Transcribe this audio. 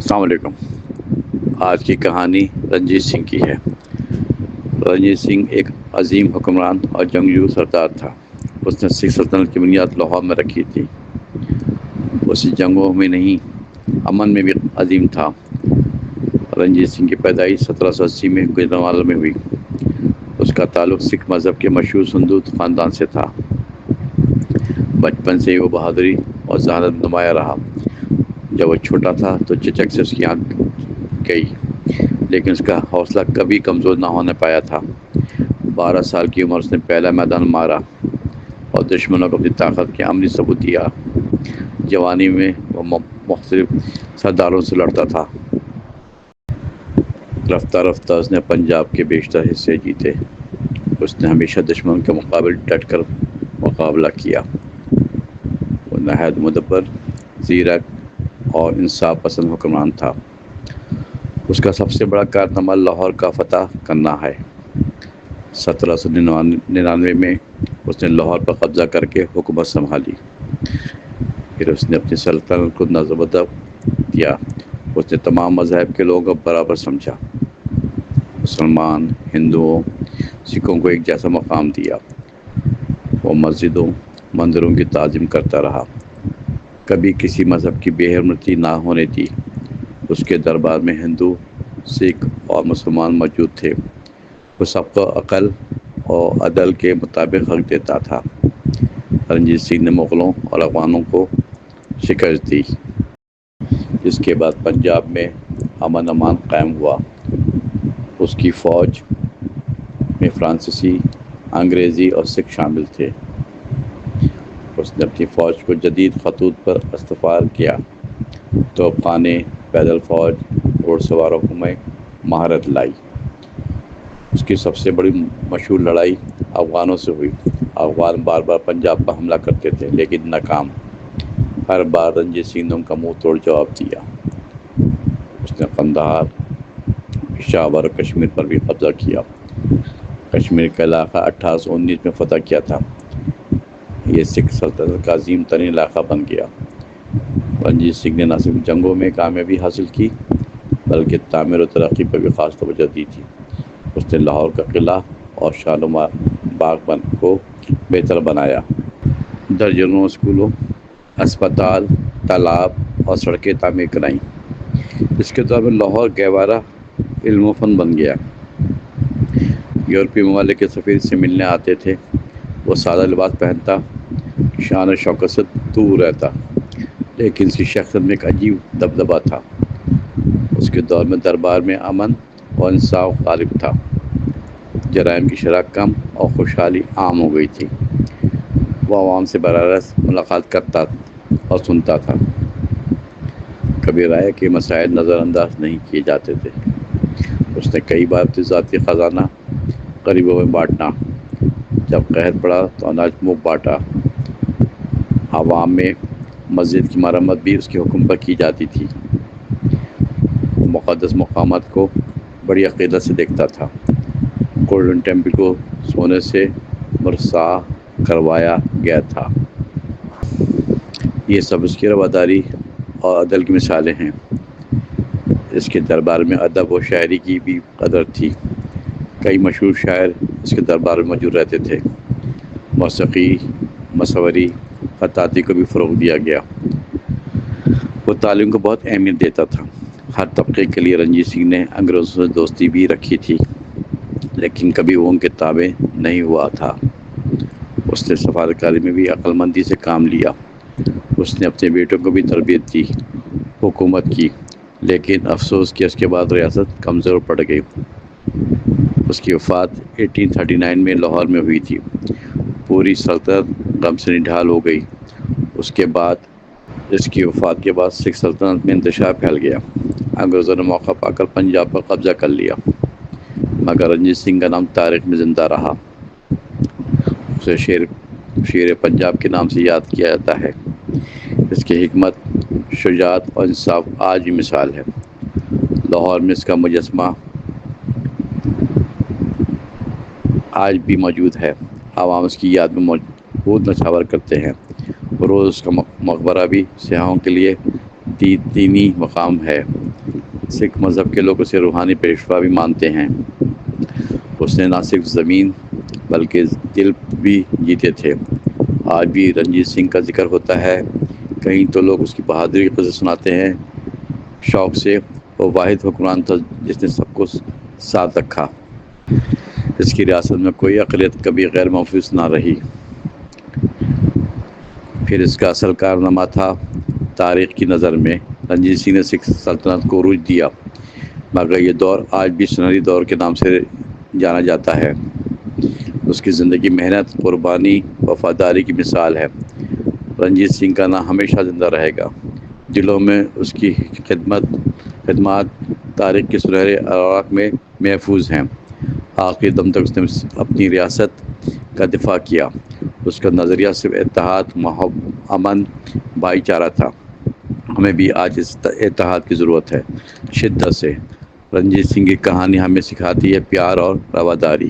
السلام علیکم۔ آج کی کہانی رنجیت سنگھ کی ہے۔ رنجیت سنگھ ایک عظیم حکمران اور جنگجو سردار تھا۔ اس نے سکھ سلطنت کی بنیاد لاہور میں رکھی تھی۔ اس جنگوں میں نہیں، امن میں بھی عظیم تھا۔ رنجیت سنگھ کی پیدائش 1780 میں گجرانوالہ میں ہوئی۔ اس کا تعلق سکھ مذہب کے مشہور سندود خاندان سے تھا۔ بچپن سے ہی وہ بہادری اور ذہانت نمایاں رہا۔ جب وہ چھوٹا تھا تو چچک سے اس کی آنکھ گئی، لیکن اس کا حوصلہ کبھی کمزور نہ ہونے پایا تھا۔ 12 سال کی عمر اس نے پہلا میدان مارا اور دشمنوں کو اپنی طاقت کے عملی ثبوت دیا۔ جوانی میں وہ مختلف سرداروں سے لڑتا تھا۔ رفتہ رفتہ اس نے پنجاب کے بیشتر حصے جیتے۔ اس نے ہمیشہ دشمن کے مقابل ڈٹ کر مقابلہ کیا۔ وہ نہایت مدبر، زیرک اور انصاف پسند حکمران تھا۔ اس کا سب سے بڑا کارنامہ لاہور کا فتح کرنا ہے۔ 1799 میں اس نے لاہور پر قبضہ کر کے حکومت سنبھالی۔ پھر اس نے اپنی سلطنت کو نظم و ضبط دیا۔ اس نے تمام مذاہب کے لوگوں کو برابر سمجھا۔ مسلمان، ہندوؤں، سکھوں کو ایک جیسا مقام دیا۔ وہ مسجدوں، مندروں کی تعظیم کرتا رہا، کبھی کسی مذہب کی بے حرمتی نہ ہونے دی۔ اس کے دربار میں ہندو، سکھ اور مسلمان موجود تھے۔ وہ سب کو عقل اور عدل کے مطابق حق دیتا تھا۔ رنجیت سنگھ نے مغلوں اور افغانوں کو شکست دی، جس کے بعد پنجاب میں امن امان قائم ہوا۔ اس کی فوج میں فرانسیسی، انگریزی اور سکھ شامل تھے۔ اس نے اپنی فوج کو جدید خطوط پر استوار کیا۔ توپ خانے، پیدل فوج، گھوڑ سواروں میں مہارت لائی۔ اس کی سب سے بڑی مشہور لڑائی افغانوں سے ہوئی۔ افغان بار بار پنجاب پر حملہ کرتے تھے، لیکن ناکام۔ ہر بار رنجیت سنگھ نے ان کا منہ توڑ جواب دیا۔ اس نے قندھار، پشاور اور کشمیر پر بھی قبضہ کیا۔ کشمیر کا علاقہ 1819 میں فتح کیا تھا۔ یہ سکھ سلطنت کا عظیم ترین علاقہ بن گیا۔ رنجیت سنگھ نے نہ صرف جنگوں میں کامیابی حاصل کی، بلکہ تعمیر و ترقی پر بھی خاص توجہ دی تھی۔ اس نے لاہور کا قلعہ اور شالیمار باغ کو بہتر بنایا۔ درجنوں اسکولوں، اسپتال، تالاب اور سڑکیں تعمیر کرائیں۔ اس کے دور میں لاہور گہوارہ علم و فن بن گیا۔ یورپی ممالک کے سفیر سے ملنے آتے تھے۔ وہ سادہ لباس پہنتا، شان و شوکت سے دور رہتا، لیکن اس کی شخصیت میں ایک عجیب دبدبہ تھا۔ اس کے دور میں دربار میں امن اور انصاف غالب تھا۔ جرائم کی شرح کم اور خوشحالی عام ہو گئی تھی۔ وہ عوام سے براہ راست ملاقات کرتا اور سنتا تھا۔ کبھی رائے کے مسائل نظر انداز نہیں کیے جاتے تھے۔ اس نے کئی بار اپنے ذاتی خزانہ غریبوں میں بانٹنا، جب قحط پڑا تو اناج مفت بانٹا۔ عوام میں مسجد کی مرمت بھی اس کے حکم پر کی جاتی تھی۔ وہ مقدس مقامات کو بڑی عقیدت سے دیکھتا تھا۔ گولڈن ٹیمپل کو سونے سے مرصع کروایا گیا تھا۔ یہ سب اس کی رواداری اور عدل کی مثالیں ہیں۔ اس کے دربار میں ادب و شاعری کی بھی قدر تھی۔ کئی مشہور شاعر اس کے دربار میں موجود رہتے تھے۔ موسیقی، مصوری، خطاطی کو بھی فروغ دیا گیا۔ وہ تعلیم کو بہت اہمیت دیتا تھا۔ ہر طبقے کے لیے رنجیت سنگھ نے انگریزوں سے دوستی بھی رکھی تھی، لیکن کبھی وہ ان کے تابع نہیں ہوا تھا۔ اس نے سفارتکاری میں بھی عقل مندی سے کام لیا۔ اس نے اپنے بیٹوں کو بھی تربیت دی، حکومت کی، لیکن افسوس کہ اس کے بعد ریاست کمزور پڑ گئی۔ اس کی وفات 1839 میں لاہور میں ہوئی تھی۔ پوری سلطنت غم سے نڈھال ہو گئی۔ اس کے بعد اس کی وفات کے بعد سکھ سلطنت میں انتشار پھیل گیا۔ انگریزوں نے موقع پا کر پنجاب پر قبضہ کر لیا، مگر رنجیت سنگھ کا نام تاریخ میں زندہ رہا۔ اسے شیر پنجاب کے نام سے یاد کیا جاتا ہے۔ اس کی حکمت، شجاعت اور انصاف آج بھی مثال ہے۔ لاہور میں اس کا مجسمہ آج بھی موجود ہے۔ عوام اس کی یاد میں خود نچھاور کرتے ہیں۔ روز اس کا مقبرہ بھی سیاحوں کے لیے دینی مقام ہے۔ سکھ مذہب کے لوگ اسے روحانی پیشوا بھی مانتے ہیں۔ اس نے نہ صرف زمین بلکہ دل بھی جیتے تھے۔ آج بھی رنجیت سنگھ کا ذکر ہوتا ہے، کہیں تو لوگ اس کی بہادری کی قصے سناتے ہیں۔ شوق سے وہ واحد حکمران تھا جس نے سب کو ساتھ رکھا۔ اس کی ریاست میں کوئی اقلیت کبھی غیر محفوظ نہ رہی۔ پھر اس کا اصل کارنامہ تھا۔ تاریخ کی نظر میں رنجیت سنگھ نے سکھ سلطنت کو عروج دیا، مگر یہ دور آج بھی سنہری دور کے نام سے جانا جاتا ہے۔ اس کی زندگی محنت، قربانی، وفاداری کی مثال ہے۔ رنجیت سنگھ کا نام ہمیشہ زندہ رہے گا۔ دلوں میں اس کی خدمات تاریخ کے سنہرے اوراق میں محفوظ ہیں۔ آخری دم تک اس نے اپنی ریاست کا دفاع کیا۔ اس کا نظریہ صرف اتحاد، امن، بھائی چارہ تھا۔ ہمیں بھی آج اس اتحاد کی ضرورت ہے، شدت سے۔ رنجیت سنگھ کی کہانی ہمیں سکھاتی ہے پیار اور رواداری۔